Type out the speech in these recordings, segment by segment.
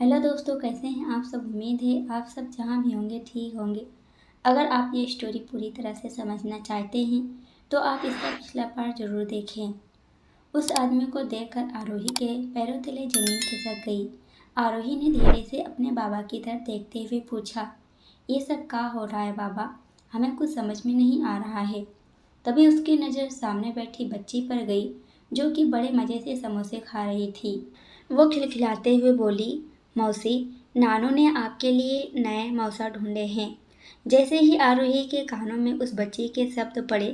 Hello दोस्तों, कैसे हैं आप सब। उम्मीद है आप सब जहाँ भी होंगे ठीक होंगे। अगर आप ये स्टोरी पूरी तरह से समझना चाहते हैं तो आप इसका पिछला पार्ट जरूर देखें। उस आदमी को देखकर आरोही के पैरों तले जमीन खिसक गई। आरोही ने धीरे से अपने बाबा की तरफ देखते हुए पूछा, ये सब क्या हो रहा है बाबा? हमें कुछ समझ में नहीं आ रहा है। तभी उसकी नज़र सामने बैठी बच्ची पर गई, जो कि बड़े मज़े से समोसे खा रही थी। वो खिलखिलाते हुए बोली, मौसी, नानू ने आपके लिए नए मौसा ढूंढे हैं। जैसे ही आरोही के कानों में उस बच्ची के शब्द पड़े,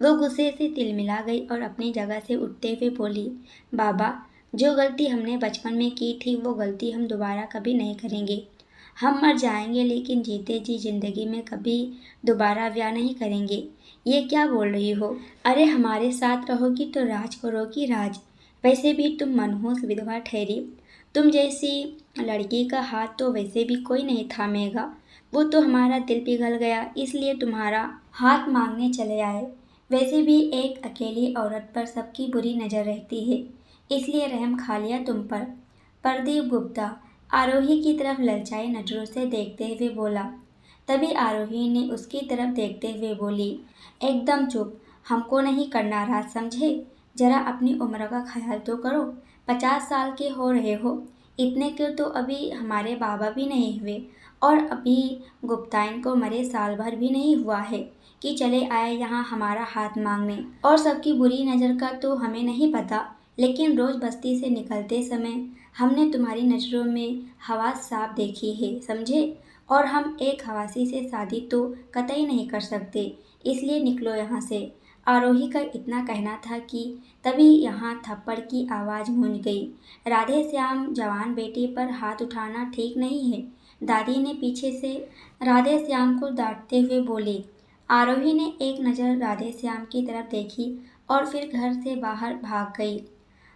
वो गुस्से से तिलमिला गई और अपनी जगह से उठते हुए बोली, बाबा, जो गलती हमने बचपन में की थी वो गलती हम दोबारा कभी नहीं करेंगे। हम मर जाएंगे लेकिन जीते जी जिंदगी में कभी दोबारा ब्याह नहीं करेंगे। ये क्या बोल रही हो? अरे हमारे साथ रहोगी तो राज करोगी राज। वैसे भी तुम मनहूस विधवा ठहरी। तुम जैसी लड़की का हाथ तो वैसे भी कोई नहीं थामेगा। वो तो हमारा दिल पिघल गया इसलिए तुम्हारा हाथ मांगने चले आए। वैसे भी एक अकेली औरत पर सबकी बुरी नज़र रहती है, इसलिए रहम खा लिया तुम पर। प्रदीप गुप्ता आरोही की तरफ ललचाई नजरों से देखते हुए बोला। तभी आरोही ने उसकी तरफ देखते हुए बोली, एकदम चुप, हमको नहीं करना राज, समझे? जरा अपनी उम्र का ख्याल तो करो। 50 साल के हो रहे हो, इतने के तो अभी हमारे बाबा भी नहीं हुए, और अभी गुप्ताइन को मरे साल भर भी नहीं हुआ है कि चले आए यहाँ हमारा हाथ मांगने। और सबकी बुरी नज़र का तो हमें नहीं पता, लेकिन रोज बस्ती से निकलते समय हमने तुम्हारी नज़रों में हवास साफ देखी है, समझे? और हम एक हवासी से शादी तो कतई नहीं कर सकते, इसलिए निकलो यहाँ से। आरोही का इतना कहना था कि तभी यहाँ थप्पड़ की आवाज़ गूंज गई। राधे श्याम, जवान बेटी पर हाथ उठाना ठीक नहीं है, दादी ने पीछे से राधे श्याम को डांटते हुए बोली। आरोही ने एक नज़र राधे श्याम की तरफ देखी और फिर घर से बाहर भाग गई।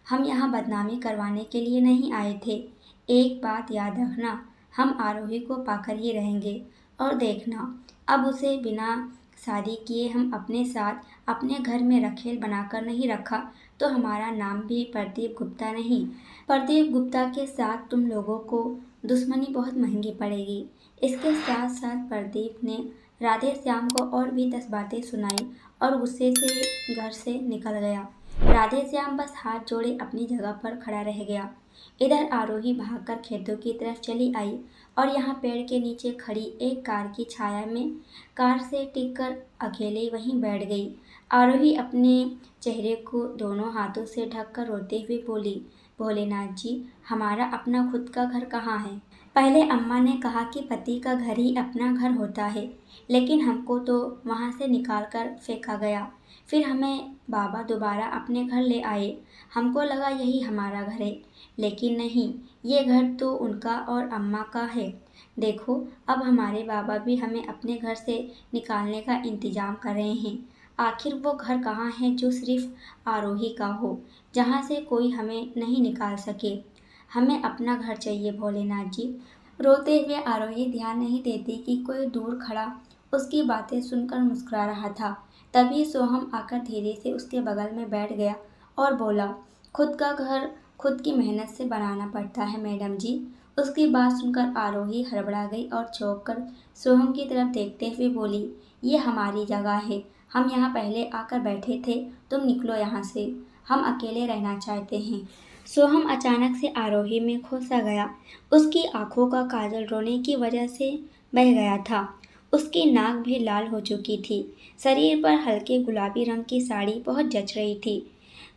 हम यहाँ बदनामी करवाने के लिए नहीं आए थे। एक बात याद रखना, हम आरोही को पाकर ही रहेंगे। और देखना, अब उसे बिना शादी किए हम अपने साथ अपने घर में रखेल बनाकर नहीं रखा तो हमारा नाम भी प्रदीप गुप्ता नहीं। प्रदीप गुप्ता के साथ तुम लोगों को दुश्मनी बहुत महंगी पड़ेगी। इसके साथ साथ प्रदीप ने राधे श्याम को और भी 10 बातें सुनाई और गुस्से से घर से निकल गया। राधे श्याम बस हाथ जोड़े अपनी जगह पर खड़ा रह गया। इधर आरोही भागकर खेतों की तरफ चली आई और यहाँ पेड़ के नीचे खड़ी एक कार की छाया में कार से टिककर अकेले वहीं बैठ गई। आरोही अपने चेहरे को दोनों हाथों से ढककर रोते हुए बोली, भोलेनाथ जी, हमारा अपना खुद का घर कहाँ है? पहले अम्मा ने कहा कि पति का घर ही अपना घर होता है, लेकिन हमको तो वहाँ से निकाल कर फेंका गया। फिर हमें बाबा दोबारा अपने घर ले आए। हमको लगा यही हमारा घर है, लेकिन नहीं, ये घर तो उनका और अम्मा का है। देखो, अब हमारे बाबा भी हमें अपने घर से निकालने का इंतजाम कर रहे हैं। आखिर वो घर कहाँ है जो सिर्फ आरोही का हो, जहाँ से कोई हमें नहीं निकाल सके? हमें अपना घर चाहिए भोलेनाथ जी। रोते हुए आरोही ध्यान नहीं देती कि कोई दूर खड़ा उसकी बातें सुनकर मुस्कुरा रहा था। तभी सोहम आकर धीरे से उसके बगल में बैठ गया और बोला, खुद का घर खुद की मेहनत से बनाना पड़ता है मैडम जी। उसकी बात सुनकर आरोही हड़बड़ा गई और चौंक कर सोहम की तरफ देखते हुए बोली, ये हमारी जगह है, हम यहाँ पहले आकर बैठे थे, तुम निकलो यहाँ से, हम अकेले रहना चाहते हैं। सोहम अचानक से आरोही में खो सा गया। उसकी आंखों का काजल रोने की वजह से बह गया था। उसकी नाक भी लाल हो चुकी थी। शरीर पर हल्के गुलाबी रंग की साड़ी बहुत जच रही थी।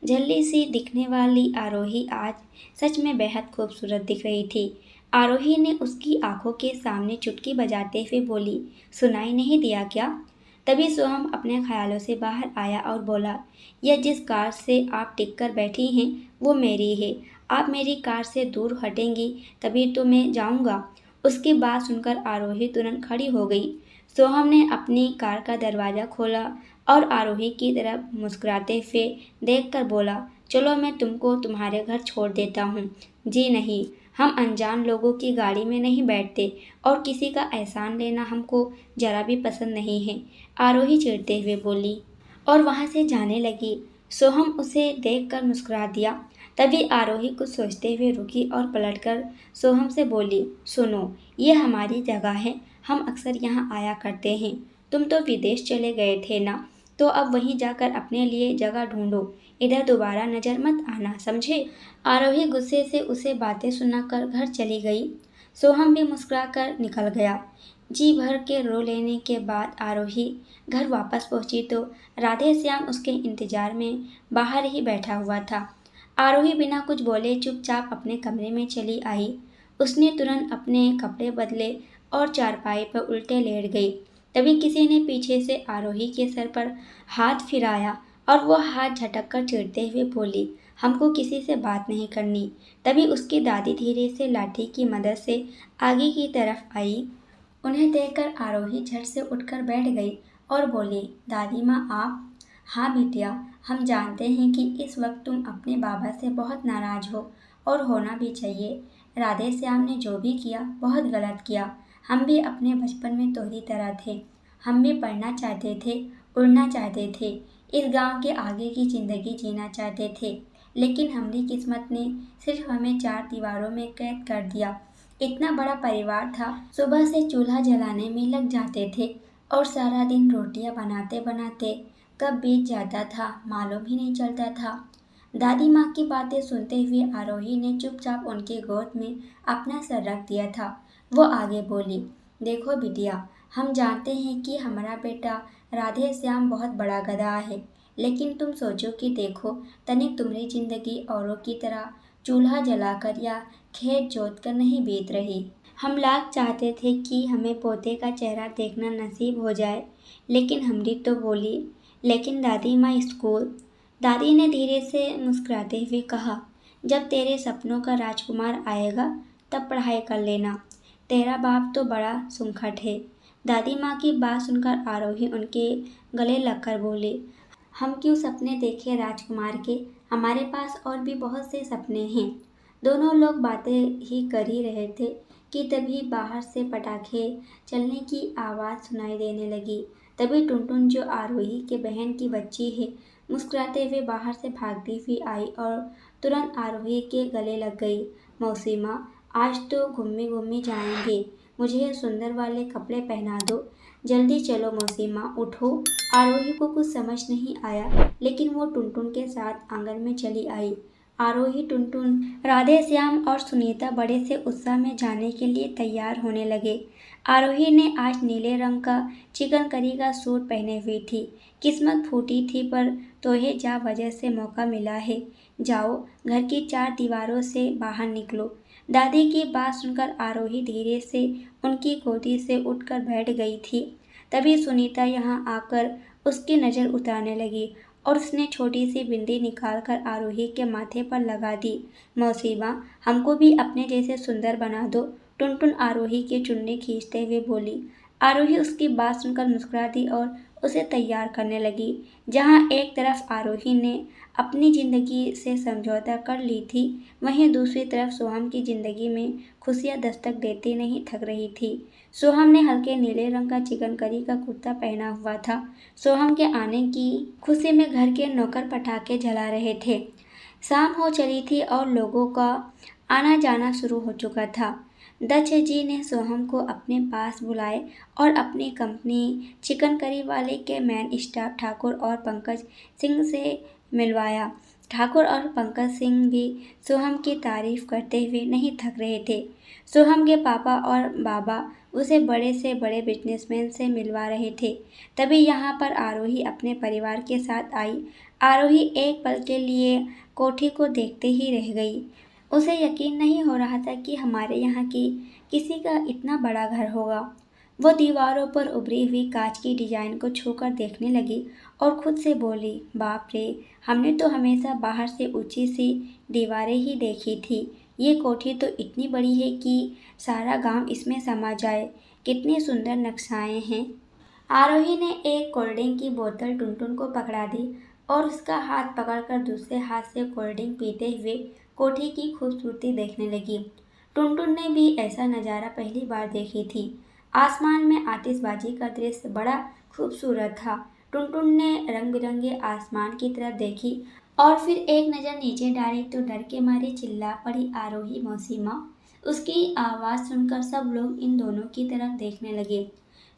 झल्ली सी दिखने वाली आरोही आज सच में बेहद खूबसूरत दिख रही थी। आरोही ने उसकी आंखों के सामने चुटकी बजाते हुए बोली, सुनाई नहीं दिया क्या? तभी सोहम अपने ख्यालों से बाहर आया और बोला, यह जिस कार से आप टिक कर बैठी हैं वो मेरी है। आप मेरी कार से दूर हटेंगी तभी तो मैं जाऊंगा। उसकी बात सुनकर आरोही तुरंत खड़ी हो गई। सोहम ने अपनी कार का दरवाज़ा खोला और आरोही की तरफ मुस्कुराते हुए देखकर बोला, चलो मैं तुमको तुम्हारे घर छोड़ देता हूँ। जी नहीं, हम अनजान लोगों की गाड़ी में नहीं बैठते और किसी का एहसान लेना हमको जरा भी पसंद नहीं है, आरोही चिढ़ते हुए बोली और वहाँ से जाने लगी। सोहम उसे देखकर मुस्कुरा दिया। तभी आरोही कुछ सोचते हुए रुकी और पलटकर सोहम से बोली, सुनो, ये हमारी जगह है, हम अक्सर यहाँ आया करते हैं। तुम तो विदेश चले गए थे ना, तो अब वहीं जाकर अपने लिए जगह ढूंढो, इधर दोबारा नजर मत आना, समझे? आरोही गुस्से से उसे बातें सुनाकर घर चली गई। सोहम भी मुस्कुराकर निकल गया। जी भर के रो लेने के बाद आरोही घर वापस पहुंची तो राधे श्याम उसके इंतजार में बाहर ही बैठा हुआ था। आरोही बिना कुछ बोले चुपचाप अपने कमरे में चली आई। उसने तुरंत अपने कपड़े बदले और चारपाई पर उल्टे लेट गई। तभी किसी ने पीछे से आरोही के सर पर हाथ फिराया और वो हाथ झटक कर चिढ़ते हुए बोली, हमको किसी से बात नहीं करनी। तभी उसकी दादी धीरे से लाठी की मदद से आगे की तरफ आई। उन्हें देखकर आरोही झट से उठकर बैठ गई और बोली, दादी माँ आप? हाँ बिटिया, हम जानते हैं कि इस वक्त तुम अपने बाबा से बहुत नाराज हो और होना भी चाहिए। राधे श्याम ने जो भी किया बहुत गलत किया। हम भी अपने बचपन में तुम्हारी तरह थे। हम भी पढ़ना चाहते थे, उड़ना चाहते थे, इस गांव के आगे की जिंदगी जीना चाहते थे। लेकिन हमारी किस्मत ने सिर्फ हमें चार दीवारों में कैद कर दिया। इतना बड़ा परिवार था, सुबह से चूल्हा जलाने में लग जाते थे और सारा दिन रोटियां बनाते बनाते कब बीत जाता था मालूम ही नहीं चलता था। दादी माँ की बातें सुनते हुए आरोही ने चुपचाप उनके गोद में अपना सर रख दिया था। वो आगे बोली, देखो बिटिया, हम जानते हैं कि हमारा बेटा राधे श्याम बहुत बड़ा गधा है, लेकिन तुम सोचो कि देखो, तनिक तुम्हारी जिंदगी औरों की तरह चूल्हा जलाकर या खेत जोत कर नहीं बीत रही। हम लाख चाहते थे कि हमें पोते का चेहरा देखना नसीब हो जाए, लेकिन हमरी तो बोली, लेकिन दादी माँ स्कूल। दादी ने धीरे से मुस्कुराते हुए कहा, जब तेरे सपनों का राजकुमार आएगा तब पढ़ाई कर लेना। तेरा बाप तो बड़ा सुनखट है। दादी माँ की बात सुनकर आरोही उनके गले लगकर बोली, हम क्यों सपने देखे राजकुमार के, हमारे पास और भी बहुत से सपने हैं। दोनों लोग बातें ही कर ही रहे थे कि तभी बाहर से पटाखे चलने की आवाज़ सुनाई देने लगी। तभी टुनटुन, जो आरोही के बहन की बच्ची है, मुस्कुराते हुए बाहर से भागती हुई आई और तुरंत आरोही के गले लग गई। मौसी माँ, आज तो घूमी घूमी जाएंगे, मुझे ये सुंदर वाले कपड़े पहना दो। जल्दी चलो मौसी माँ, उठो। आरोही को कुछ समझ नहीं आया, लेकिन वो टुनटुन के साथ आंगन में चली आई। आरोही, टुनटुन, राधे श्याम और सुनीता बड़े से उत्साह में जाने के लिए तैयार होने लगे। आरोही ने आज नीले रंग का चिकनकरी का सूट पहने हुई थी। किस्मत फूटी थी पर तोहे जा वजह से मौका मिला है। जाओ, घर की चार दीवारों से बाहर निकलो। दादी की बात सुनकर आरोही धीरे से उनकी गोदी से उठकर बैठ गई थी। तभी सुनीता यहाँ आकर उसकी नज़र उतारने लगी और उसने छोटी सी बिंदी निकालकर आरोही के माथे पर लगा दी। मौसी माँ, हमको भी अपने जैसे सुंदर बना दो। टुनटुन आरोही की चुन्नी खींचते हुए बोली। आरोही उसकी बात सुनकर मुस्कुरा दी और उसे तैयार करने लगी। जहाँ एक तरफ आरोही ने अपनी जिंदगी से समझौता कर ली थी, वहीं दूसरी तरफ सोहम की जिंदगी में खुशियाँ दस्तक देती नहीं थक रही थी। सोहम ने हल्के नीले रंग का चिकनकरी का कुर्ता पहना हुआ था। सोहम के आने की खुशी में घर के नौकर पटाखे जला रहे थे। शाम हो चली थी और लोगों का आना जाना शुरू हो चुका था। दक्ष जी ने सोहम को अपने पास बुलाए और अपनी कंपनी चिकनकरी वाले के मैन स्टाफ ठाकुर और पंकज सिंह से मिलवाया। ठाकुर और पंकज सिंह भी सोहम की तारीफ करते हुए नहीं थक रहे थे। सोहम के पापा और बाबा उसे बड़े से बड़े बिजनेसमैन से मिलवा रहे थे। तभी यहाँ पर आरोही अपने परिवार के साथ आई। आरोही एक पल के लिए कोठी को देखते ही रह गई। उसे यकीन नहीं हो रहा था कि हमारे यहाँ की किसी का इतना बड़ा घर होगा। वो दीवारों पर उभरी हुई कांच की डिजाइन को छूकर देखने लगी और खुद से बोली, बाप रे, हमने तो हमेशा बाहर से ऊंची सी दीवारें ही देखी थी। ये कोठी तो इतनी बड़ी है कि सारा गांव इसमें समा जाए। कितनी सुंदर नक्शाएं हैं। आरोही ने एक कोल्ड ड्रिंक की बोतल टुनटुन को पकड़ा दी और उसका हाथ पकड़कर दूसरे हाथ से कोल्ड ड्रिंक पीते हुए कोठी की खूबसूरती देखने लगी। टुनटुन ने भी ऐसा नज़ारा पहली बार देखी थी। आसमान में आतिशबाजी का दृश्य बड़ा खूबसूरत था। टुनटुन ने रंग बिरंगे आसमान की तरफ देखी और फिर एक नज़र नीचे डाली तो डर के मारे चिल्ला पड़ी आरोही मौसी माँ। उसकी आवाज़ सुनकर सब लोग इन दोनों की तरफ देखने लगे।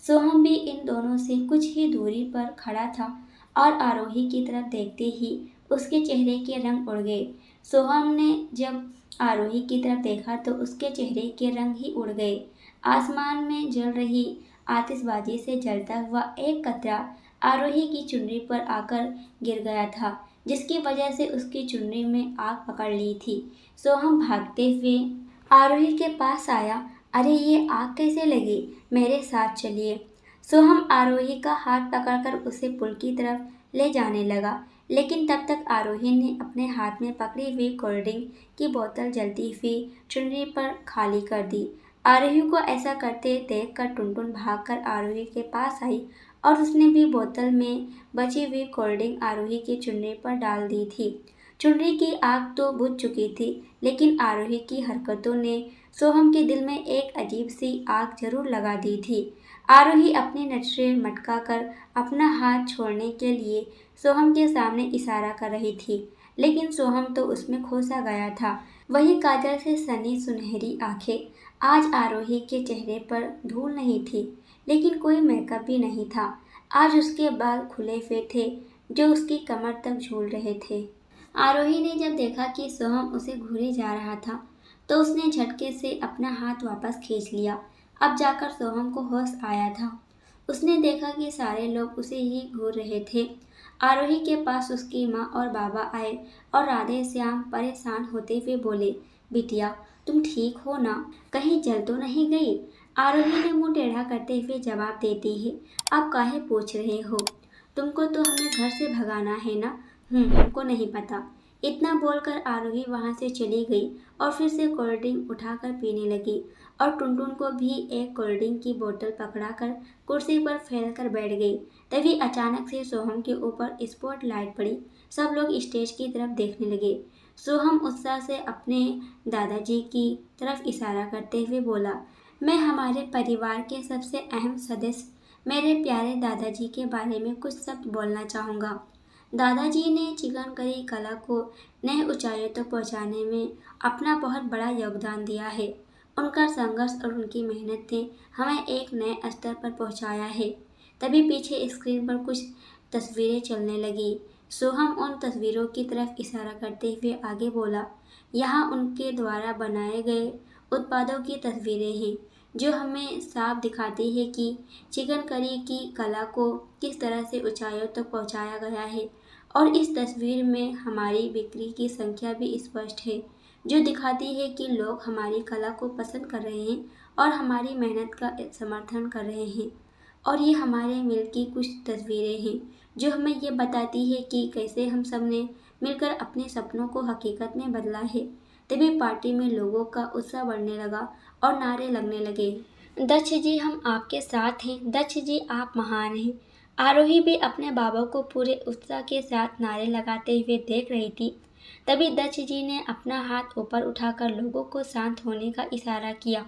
सोहम भी इन दोनों से कुछ ही दूरी पर खड़ा था और आरोही की तरफ देखते ही उसके चेहरे के रंग उड़ गए। सोहम ने जब आरोही की तरफ देखा तो उसके चेहरे के रंग ही उड़ गए। आसमान में जल रही आतिशबाजी से जलता हुआ एक कतरा आरोही की चुनरी पर आकर गिर गया था, जिसकी वजह से उसकी चुनरी में आग पकड़ ली थी। सोहम भागते हुए आरोही के पास आया। अरे ये आग कैसे लगी? मेरे साथ चलिए। सोहम आरोही का हाथ पकड़कर उसे पुल की तरफ ले जाने लगा, लेकिन तब तक आरोही ने अपने हाथ में पकड़ी हुई कोल्ड ड्रिंक की बोतल जलती हुई चुनरी पर खाली कर दी। आरोही को ऐसा करते देखकर टुनटुन भागकर आरोही के पास आई और उसने भी बोतल में बची हुई कोल्ड ड्रिंक आरोही की चुनरी पर डाल दी थी। चुनरी की आग तो बुझ चुकी थी, लेकिन आरोही की हरकतों ने सोहम के दिल में एक अजीब सी आग जरूर लगा दी थी। आरोही अपनी नजरें मटका कर अपना हाथ छोड़ने के लिए सोहम के सामने इशारा कर रही थी, लेकिन सोहम तो उसमें खोसा गया था। वही काजल से सनी सुनहरी आंखें। आज आरोही के चेहरे पर धूल नहीं थी, लेकिन कोई मेकअप भी नहीं था। आज उसके बाल खुले हुए थे, जो उसकी कमर तक झूल रहे थे। आरोही ने जब देखा कि सोहम उसे घूरे जा रहा था, तो उसने झटके से अपना हाथ वापस खींच लिया। अब जाकर सोहम को होश आया था। उसने देखा कि सारे लोग उसे ही घूर रहे थे। आरोही के पास उसकी माँ और बाबा आए और राधे श्याम परेशान होते हुए बोले, बिटिया तुम ठीक हो ना? कहीं जल तो नहीं गई? आरोही ने मुंह टेढ़ा करते हुए जवाब देती है, आप काहे पूछ रहे हो? तुमको तो हमें घर से भगाना है ना? हमको नहीं पता। इतना बोलकर आरोही वहां से चली गई और फिर से कोल्ड ड्रिंक उठाकर पीने लगी और टुनटुन को भी एक कोल्ड ड्रिंक की बोतल पकड़ाकर कुर्सी पर फैलकर बैठ गई। तभी अचानक से सोहम के ऊपर स्पॉट लाइट पड़ी। सब लोग स्टेज की तरफ देखने लगे। सोहम उत्साह से अपने दादाजी की तरफ इशारा करते हुए बोला, मैं हमारे परिवार के सबसे अहम सदस्य मेरे प्यारे दादाजी के बारे में कुछ शब्द बोलना चाहूँगा। दादाजी ने चिकन करी कला को नए ऊंचाइयों तक पहुंचाने में अपना बहुत बड़ा योगदान दिया है। उनका संघर्ष और उनकी मेहनत ने हमें एक नए स्तर पर पहुंचाया है। तभी पीछे स्क्रीन पर कुछ तस्वीरें चलने लगी। सोहम उन तस्वीरों की तरफ इशारा करते हुए आगे बोला, यहाँ उनके द्वारा बनाए गए उत्पादों की तस्वीरें हैं, जो हमें साफ दिखाती है कि चिकन करी की कला को किस तरह से ऊंचाइयों तक पहुंचाया गया है। और इस तस्वीर में हमारी बिक्री की संख्या भी स्पष्ट है, जो दिखाती है कि लोग हमारी कला को पसंद कर रहे हैं और हमारी मेहनत का समर्थन कर रहे हैं। और ये हमारे मिल की कुछ तस्वीरें हैं, जो हमें ये बताती है कि कैसे हम सब ने मिलकर अपने सपनों को हकीकत में बदला है। तभी पार्टी में लोगों का उत्साह बढ़ने लगा और नारे लगने लगे, दक्ष जी हम आपके साथ हैं, दक्ष जी आप महान हैं। आरोही भी अपने बाबा को पूरे उत्साह के साथ नारे लगाते हुए देख रही थी। तभी दक्ष जी ने अपना हाथ ऊपर उठाकर लोगों को शांत होने का इशारा किया।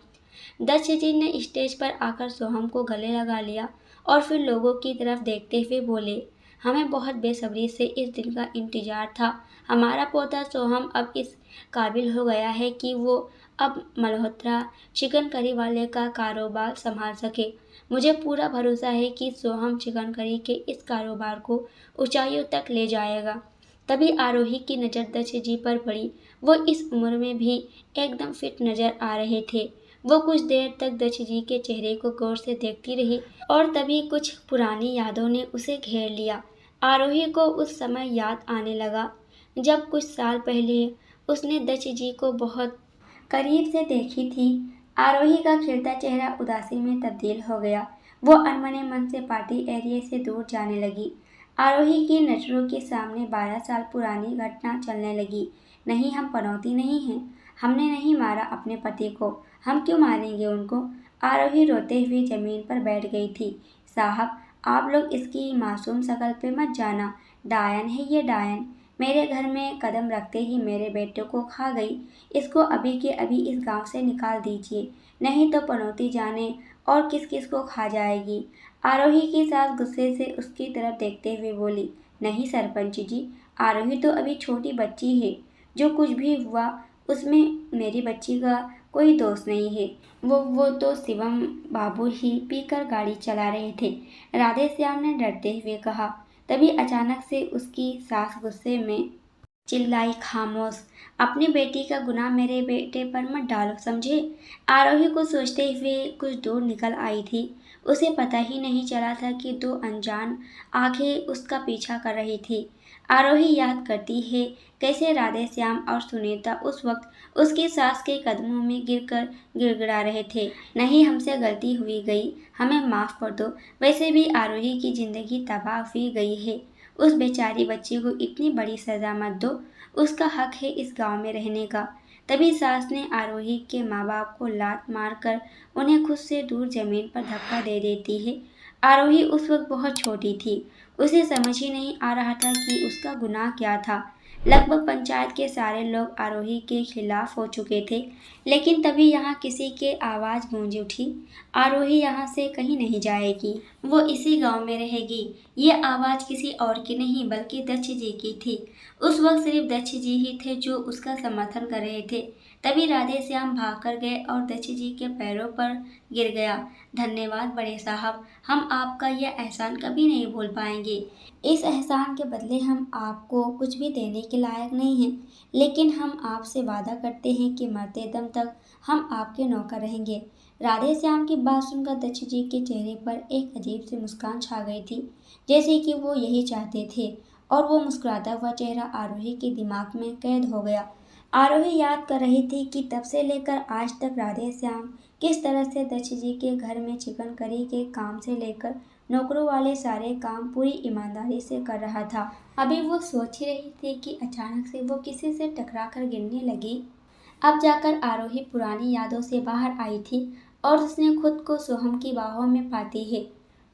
दक्ष जी ने स्टेज पर आकर सोहम को गले लगा लिया और फिर लोगों की तरफ देखते हुए बोले, हमें बहुत बेसब्री से इस दिन का इंतजार था। हमारा पोता सोहम अब इस काबिल हो गया है कि वो अब मल्होत्रा चिकन करी वाले का कारोबार संभाल सके। मुझे पूरा भरोसा है कि सोहम चिकन करी के इस कारोबार को ऊंचाइयों तक ले जाएगा। तभी आरोही की नज़र दक्ष जी पर पड़ी। वो इस उम्र में भी एकदम फिट नजर आ रहे थे। वो कुछ देर तक दक्ष जी के चेहरे को गौर से देखती रही और तभी कुछ पुरानी यादों ने उसे घेर लिया। आरोही को उस समय याद आने लगा जब कुछ साल पहले उसने दक्ष जी को बहुत करीब से देखी थी। आरोही का खिलता चेहरा उदासी में तब्दील हो गया। वो अनमने मन से पार्टी एरिया से दूर जाने लगी। आरोही की नजरों के सामने 12 साल पुरानी घटना चलने लगी। नहीं, हम पनौती नहीं हैं। हमने नहीं मारा अपने पति को। हम क्यों मारेंगे उनको? आरोही रोते हुए जमीन पर बैठ गई थी। साहब, आप लोग इसकी मासूम शक्ल पे मत जाना। डायन है ये, डायन। मेरे घर में कदम रखते ही मेरे बेटे को खा गई। इसको अभी के अभी इस गांव से निकाल दीजिए, नहीं तो पनौती जाने और किस किस को खा जाएगी। आरोही की सास गुस्से से उसकी तरफ देखते हुए बोली, नहीं सरपंच जी, आरोही तो अभी छोटी बच्ची है, जो कुछ भी हुआ उसमें मेरी बच्ची का कोई दोष नहीं है। वो तो शिवम बाबू ही पीकर गाड़ी चला रहे थे, राधे श्याम ने डरते हुए कहा। तभी अचानक से उसकी सास गुस्से में चिल्लाई, खामोश, अपनी बेटी का गुनाह मेरे बेटे पर मत डालो, समझे। आरोही को सोचते हुए कुछ दूर निकल आई थी। उसे पता ही नहीं चला था कि दो अनजान आंखें उसका पीछा कर रही थी। आरोही याद करती है कैसे राधे श्याम और सुनीता उस वक्त उसकी सास के कदमों में गिरकर गिड़गिड़ा रहे थे, नहीं हमसे गलती हुई गई, हमें माफ कर दो। वैसे भी आरोही की जिंदगी तबाह हुई गई है, उस बेचारी बच्ची को इतनी बड़ी सजा मत दो, उसका हक है इस गांव में रहने का। तभी सास ने आरोही के माँ बाप को लात मारकर उन्हें खुद से दूर जमीन पर धक्का दे देती है। आरोही उस वक्त बहुत छोटी थी, उसे समझ ही नहीं आ रहा था कि उसका गुनाह क्या था। लगभग पंचायत के सारे लोग आरोही के खिलाफ हो चुके थे, लेकिन तभी यहाँ किसी की आवाज़ गूंज उठी, आरोही यहाँ से कहीं नहीं जाएगी, वो इसी गांव में रहेगी। ये आवाज़ किसी और की नहीं बल्कि दक्ष जी की थी। उस वक्त सिर्फ दक्ष जी ही थे जो उसका समर्थन कर रहे थे। तभी राधे श्याम भाग कर गए और दक्ष जी के पैरों पर गिर गया। धन्यवाद बड़े साहब, हम आपका यह एहसान कभी नहीं भूल पाएंगे। इस एहसान के बदले हम आपको कुछ भी देने के लायक नहीं हैं, लेकिन हम आपसे वादा करते हैं कि मरते दम तक हम आपके नौकर रहेंगे। राधे श्याम की बात सुनकर दक्ष जी के चेहरे पर एक अजीब सी मुस्कान छा गई थी, जैसे कि वो यही चाहते थे, और वो मुस्कुराता हुआ चेहरा आरोही के दिमाग में कैद हो गया। आरोही याद कर रही थी कि तब से लेकर आज तक राधे श्याम किस तरह से दक्ष जी के घर में चिकन करी के काम से लेकर नौकरों वाले सारे काम पूरी ईमानदारी से कर रहा था। अभी वो सोच ही रही थी कि अचानक से वो किसी से टकरा कर गिरने लगी। अब जाकर आरोही पुरानी यादों से बाहर आई थी और उसने खुद को सोहम की बाहों में पाती है।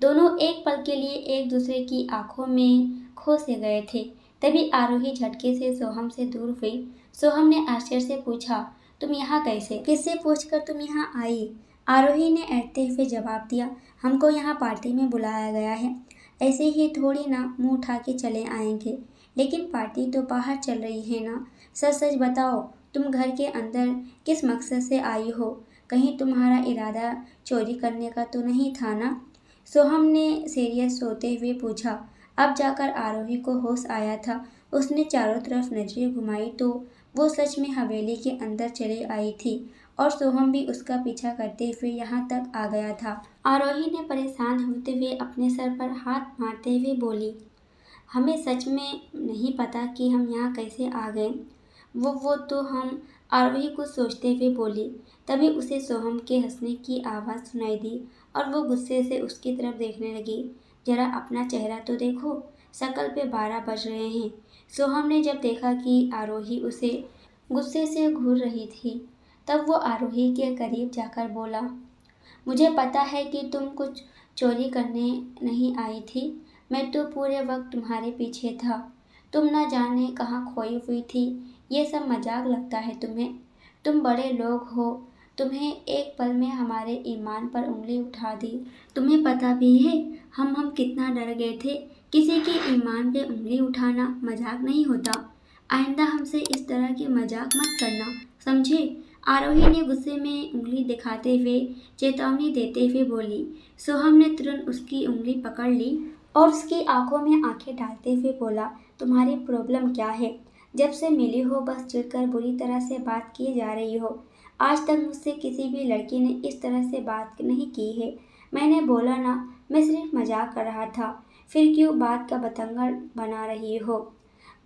दोनों एक पल के लिए एक दूसरे की आंखों में खो से गए थे। तभी आरोही झटके से सोहम से दूर हुई। सोहम ने आश्चर्य से पूछा, तुम यहाँ कैसे? किससे पूछकर तुम यहाँ आई? आरोही ने ऐठते हुए जवाब दिया, हमको यहाँ पार्टी में बुलाया गया है, ऐसे ही थोड़ी ना मुंह उठा के चले आएंगे। लेकिन पार्टी तो बाहर चल रही है ना, सच सच बताओ, तुम घर के अंदर किस मकसद से आई हो? कहीं तुम्हारा इरादा चोरी करने का तो नहीं था ना? सोहम ने सीरियस होते हुए पूछा। अब जाकर आरोही को होश आया था। उसने चारों तरफ नजरें घुमाई तो वो सच में हवेली के अंदर चली आई थी और सोहम भी उसका पीछा करते हुए यहाँ तक आ गया था। आरोही ने परेशान होते हुए अपने सर पर हाथ मारते हुए बोली, हमें सच में नहीं पता कि हम यहाँ कैसे आ गए। वो तो हम, आरोही कुछ सोचते हुए बोली। तभी उसे सोहम के हंसने की आवाज़ सुनाई दी और वो गुस्से से उसकी तरफ देखने लगी। जरा अपना चेहरा तो देखो, शक्ल पे 12 बज रहे हैं। सोहम ने जब देखा कि आरोही उसे गुस्से से घूर रही थी, तब वो आरोही के करीब जाकर बोला, मुझे पता है कि तुम कुछ चोरी करने नहीं आई थी, मैं तो पूरे वक्त तुम्हारे पीछे था। तुम न जाने कहाँ खोई हुई थी, ये सब मजाक लगता है तुम्हें? तुम बड़े लोग हो, तुम्हें एक पल में हमारे ईमान पर उंगली उठा दी। तुम्हें पता भी है हम कितना डर गए थे। किसी के ईमान पे उंगली उठाना मजाक नहीं होता। आइंदा हमसे इस तरह की मजाक मत करना, समझे? आरोही ने गुस्से में उंगली दिखाते हुए चेतावनी देते हुए बोली। सोहम ने तुरंत उसकी उंगली पकड़ ली और उसकी आंखों में आंखें डालते हुए बोला, तुम्हारी प्रॉब्लम क्या है? जब से मिली हो बस चिढ़कर बुरी तरह से बात किए जा रही हो। आज तक मुझसे किसी भी लड़की ने इस तरह से बात नहीं की है। मैंने बोला ना, मैं सिर्फ मजाक कर रहा था। फिर क्यों बात का बतंगड़ बना रही हो?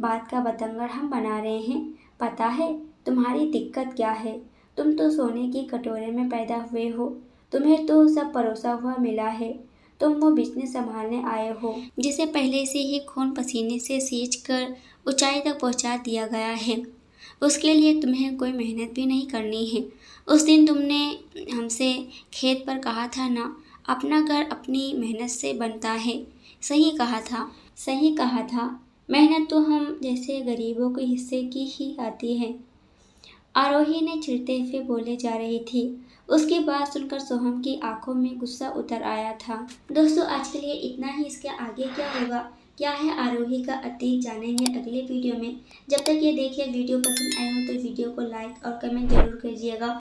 बात का बतंगड़ हम बना रहे हैं। पता है तुम्हारी दिक्कत क्या है? तुम तो सोने की कटोरे में पैदा हुए हो, तुम्हें तो सब परोसा हुआ मिला है। तुम वो बिजनेस संभालने आए हो जिसे पहले से ही खून पसीने से सींच कर ऊंचाई तक पहुंचा दिया गया है। उसके लिए तुम्हें कोई मेहनत भी नहीं करनी है। उस दिन तुमने हमसे खेत पर कहा था ना, अपना घर अपनी मेहनत से बनता है। सही कहा था, सही कहा था। मेहनत तो हम जैसे गरीबों के हिस्से की ही आती है। आरोही ने चिढ़ते हुए बोले जा रही थी। उसकी बात सुनकर सोहम की आंखों में गुस्सा उतर आया था। दोस्तों, आज के लिए इतना ही। इसके आगे क्या होगा क्या है आरोही का अतीत जानेंगे अगले वीडियो में। जब तक ये देखिए वीडियो पसंद आए हो तो वीडियो को लाइक और कमेंट जरूर कीजिएगा।